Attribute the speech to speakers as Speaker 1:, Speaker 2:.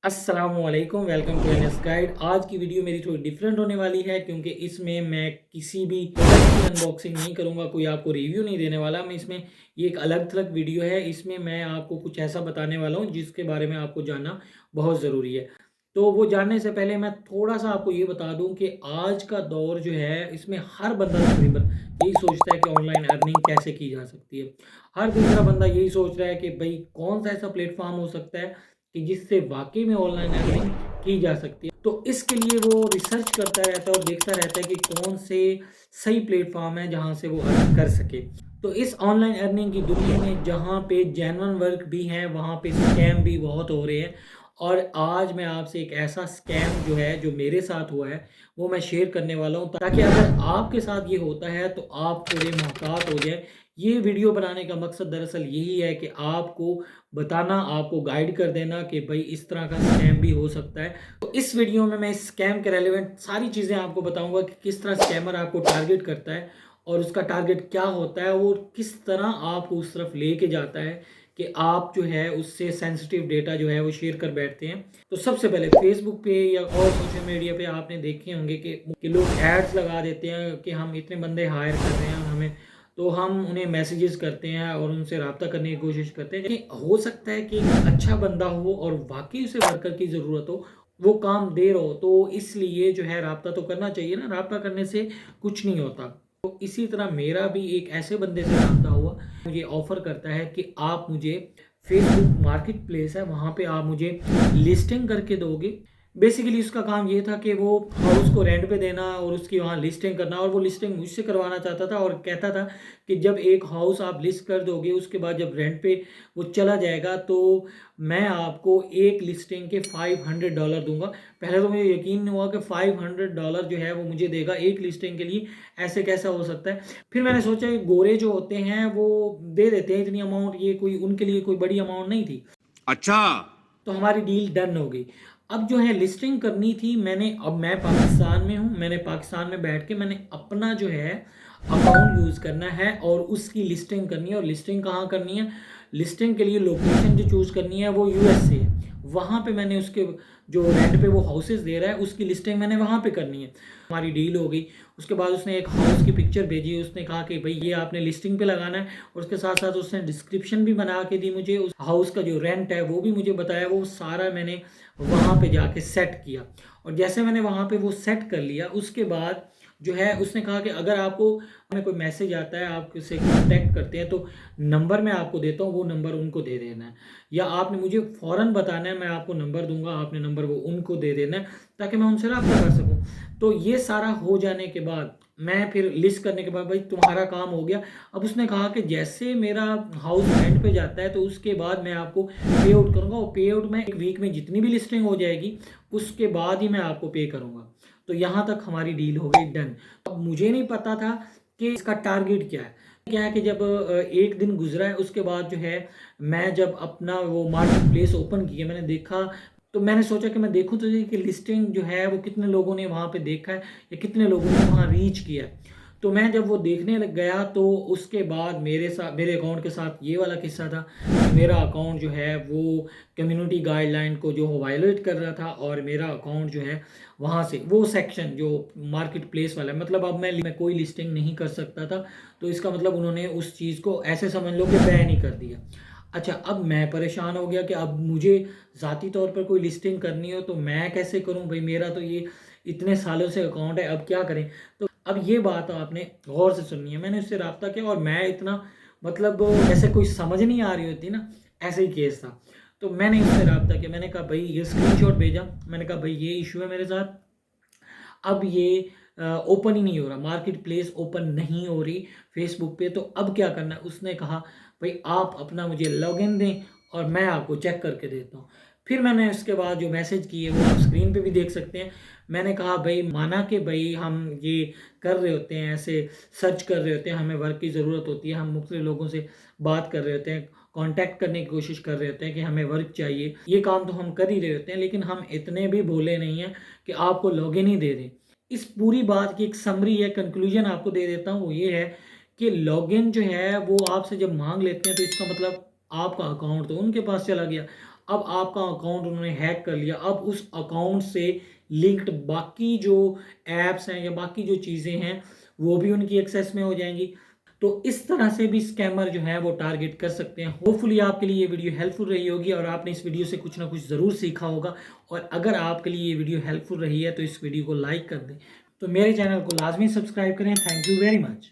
Speaker 1: अस्सलामुअलैकुम, welcome to NS guide. आज की वीडियो मेरी थोड़ी डिफरेंट होने वाली है क्योंकि इसमें मैं किसी भी प्रोडक्ट की अनबॉक्सिंग नहीं करूंगा, कोई आपको रिव्यू नहीं देने वाला। मैं इसमें ये एक अलग थलग वीडियो है। इसमें मैं आपको कुछ ऐसा बताने वाला हूँ जिसके बारे में आपको जानना बहुत ज़रूरी है। तो वो जानने से पहले मैं थोड़ा सा आपको ये बता दूं कि आज का दौर जो है इसमें हर बंदा तकरीबन यही सोचता है कि ऑनलाइन अर्निंग कैसे की जा सकती है। हर दूसरा बंदा यही सोच रहा है कि भाई कौन सा ऐसा प्लेटफॉर्म हो सकता है कि जिससे वाक़ई में ऑनलाइन अर्निंग की जा सकती है। तो इसके लिए वो रिसर्च करता रहता है और देखता रहता है कि कौन से सही प्लेटफ़ॉर्म है जहाँ से वो अर्न कर सके। तो इस ऑनलाइन अर्निंग की दुनिया में जहाँ पे जेन्युइन वर्क भी हैं, वहाँ पे स्कैम भी बहुत हो रहे हैं। और आज मैं आपसे एक ऐसा स्कैम जो है, जो मेरे साथ हुआ है, वो मैं शेयर करने वाला हूँ ताकि अगर आपके साथ ये होता है तो आप थोड़े मोहतात हो जाएँ। ये वीडियो बनाने का मकसद दरअसल यही है कि आपको बताना, आपको गाइड कर देना कि भाई इस तरह का स्कैम भी हो सकता है। तो इस वीडियो में मैं इस स्कैम के रेलेवेंट सारी चीज़ें आपको बताऊँगा कि किस तरह स्कैमर आपको टारगेट करता है और उसका टारगेट क्या होता है और किस तरह आपको उस तरफ लेके जाता है कि आप जो है उससे सेंसिटिव डेटा जो है वो शेयर कर बैठते हैं। तो सबसे पहले फेसबुक पे या और सोशल मीडिया पे आपने देखे होंगे कि लोग एड्स लगा देते हैं कि हम इतने बंदे हायर कर रहे हैं हमें, तो हम उन्हें मैसेजेस करते हैं और उनसे रब्ता करने की कोशिश करते हैं कि हो सकता है कि एक अच्छा बंदा हो और वाक़ई उसे वर्कर की ज़रूरत हो, वो काम दे रहा हो, तो इसलिए जो है रब्ता तो करना चाहिए ना, रब्ता करने से कुछ नहीं होता। तो इसी तरह मेरा भी एक ऐसे बंदे से रब्ता हुआ, मुझे ऑफ़र करता है कि आप मुझे फेसबुक मार्केट प्लेस है, वहाँ पे आप मुझे लिस्टिंग करके दोगे। बेसिकली उसका काम ये था कि वो हाउस को रेंट पे देना और उसकी वहाँ लिस्टिंग करना, और वो लिस्टिंग मुझसे करवाना चाहता था और कहता था कि जब एक हाउस आप लिस्ट कर दोगे उसके बाद जब रेंट पे वो चला जाएगा तो मैं आपको एक लिस्टिंग के $500 दूंगा। पहले तो मुझे यकीन नहीं हुआ कि $500 जो है वो मुझे देगा एक लिस्टिंग के लिए, ऐसे कैसा हो सकता है। फिर मैंने सोचा कि गोरे जो होते हैं वो दे देते हैं इतनी अमाउंट, ये कोई उनके लिए कोई बड़ी अमाउंट नहीं थी।
Speaker 2: अच्छा।
Speaker 1: तो हमारी डील डन हो गई। अब जो है लिस्टिंग करनी थी, अब मैं पाकिस्तान में हूँ, मैंने पाकिस्तान में बैठ के मैंने अपना जो है अकाउंट यूज़ करना है और उसकी लिस्टिंग करनी है। और लिस्टिंग कहाँ करनी है? लिस्टिंग के लिए लोकेशन जो चूज़ करनी है वो यूएसए है। वहाँ पे मैंने उसके जो रेंट पे वो हाउसेस दे रहा है उसकी लिस्टिंग मैंने वहाँ पे करनी है। हमारी डील हो गई। उसके बाद उसने एक हाउस की पिक्चर भेजी, उसने कहा कि भाई ये आपने लिस्टिंग पे लगाना है, और उसके साथ साथ उसने डिस्क्रिप्शन भी बना के दी मुझे, उस हाउस का जो रेंट है वो भी मुझे बताया। वो सारा मैंने वहाँ पे जाके सेट किया, और जैसे मैंने वहाँ पे वो सेट कर लिया उसके बाद जो है उसने कहा कि अगर आपको में कोई मैसेज आता है, आप उससे कांटेक्ट करते हैं, तो नंबर मैं आपको देता हूँ, वो नंबर उनको दे देना है, या आपने मुझे फ़ौरन बताना है, मैं आपको नंबर दूंगा, आपने नंबर वो उनको दे देना है ताकि मैं उनसे रब्ता कर सकूँ। तो ये सारा हो जाने के बाद मैं फिर लिस्ट करने के बाद भाई तुम्हारा काम हो गया। अब उसने कहा कि जैसे मेरा हाउस रेंट पे जाता है तो उसके बाद मैं आपको पे आउट करूँगा, और पे आउट में एक वीक में जितनी भी लिस्टिंग हो जाएगी उसके बाद ही मैं आपको पे करूँगा। तो यहाँ तक हमारी डील हो गई डन। अब मुझे नहीं पता था कि इसका टारगेट क्या है कि जब एक दिन गुजरा है उसके बाद जो है मैं जब अपना वो मार्केट प्लेस ओपन किया, मैंने देखा, तो मैंने सोचा कि मैं देखूँ तो ये कि लिस्टिंग जो है वो कितने लोगों ने वहाँ पे देखा है या कितने लोगों ने वहाँ रीच किया है। तो मैं जब वो देखने लग गया तो उसके बाद मेरे अकाउंट के साथ ये वाला किस्सा था कि मेरा अकाउंट जो है वो कम्युनिटी गाइडलाइन को जो वायलेट कर रहा था, और मेरा अकाउंट जो है वहाँ से वो सेक्शन जो मार्केट प्लेस वाला है, मतलब अब मैं कोई लिस्टिंग नहीं कर सकता था। तो इसका मतलब उन्होंने उस चीज़ को ऐसे समझ लो कि बैन ही कर दिया। अच्छा, अब मैं परेशान हो गया कि अब मुझे ज़ाती तौर पर कोई लिस्टिंग करनी हो तो मैं कैसे करूं भाई, मेरा तो ये इतने सालों से अकाउंट है, अब क्या करें। तो अब ये बात आपने गौर से सुननी है। मैंने उससे रब्ता किया और मैं इतना, मतलब जैसे कोई समझ नहीं आ रही होती ना, ऐसे ही केस था। तो मैंने उससे रब्ता किया, मैंने कहा भाई ये स्क्रीनशॉट भेजा, मैंने कहा भाई ये इशू है मेरे साथ, अब ये ओपन ही नहीं हो रहा, मार्केट प्लेस ओपन नहीं हो रही फेसबुक पे, तो अब क्या करना है। उसने कहा भाई आप अपना मुझे लॉगिन दें और मैं आपको चेक करके देता हूँ। फिर मैंने उसके बाद जो मैसेज किए वो आप स्क्रीन पे भी देख सकते हैं। मैंने कहा भाई, माना कि भाई हम ये कर रहे होते हैं, ऐसे सर्च कर रहे होते हैं, हमें वर्क की ज़रूरत होती है, हम मुख्तलिफ लोगों से बात कर रहे होते हैं, कांटेक्ट करने की कोशिश कर रहे होते हैं कि हमें वर्क चाहिए, ये काम तो हम कर ही रहे होते हैं, लेकिन हम इतने भी भोले नहीं हैं कि आपको लॉगिन ही दे दें। इस पूरी बात की एक समरी है, कंक्लूजन आपको दे देता हूँ। वो ये है कि लॉगिन जो है वो आपसे जब मांग लेते हैं तो इसका मतलब आपका अकाउंट तो उनके पास चला गया। अब आपका अकाउंट उन्होंने हैक कर लिया, अब उस अकाउंट से लिंक्ड बाकी जो ऐप्स हैं या बाकी जो चीज़ें हैं वो भी उनकी एक्सेस में हो जाएंगी। तो इस तरह से भी स्कैमर जो है वो टारगेट कर सकते हैं। होपफुली आपके लिए ये वीडियो हेल्पफुल रही होगी और आपने इस वीडियो से कुछ ना कुछ ज़रूर सीखा होगा। और अगर आपके लिए ये वीडियो हेल्पफुल रही है तो इस वीडियो को लाइक कर दें, तो मेरे चैनल को लाजमी सब्सक्राइब करें। Thank you very much.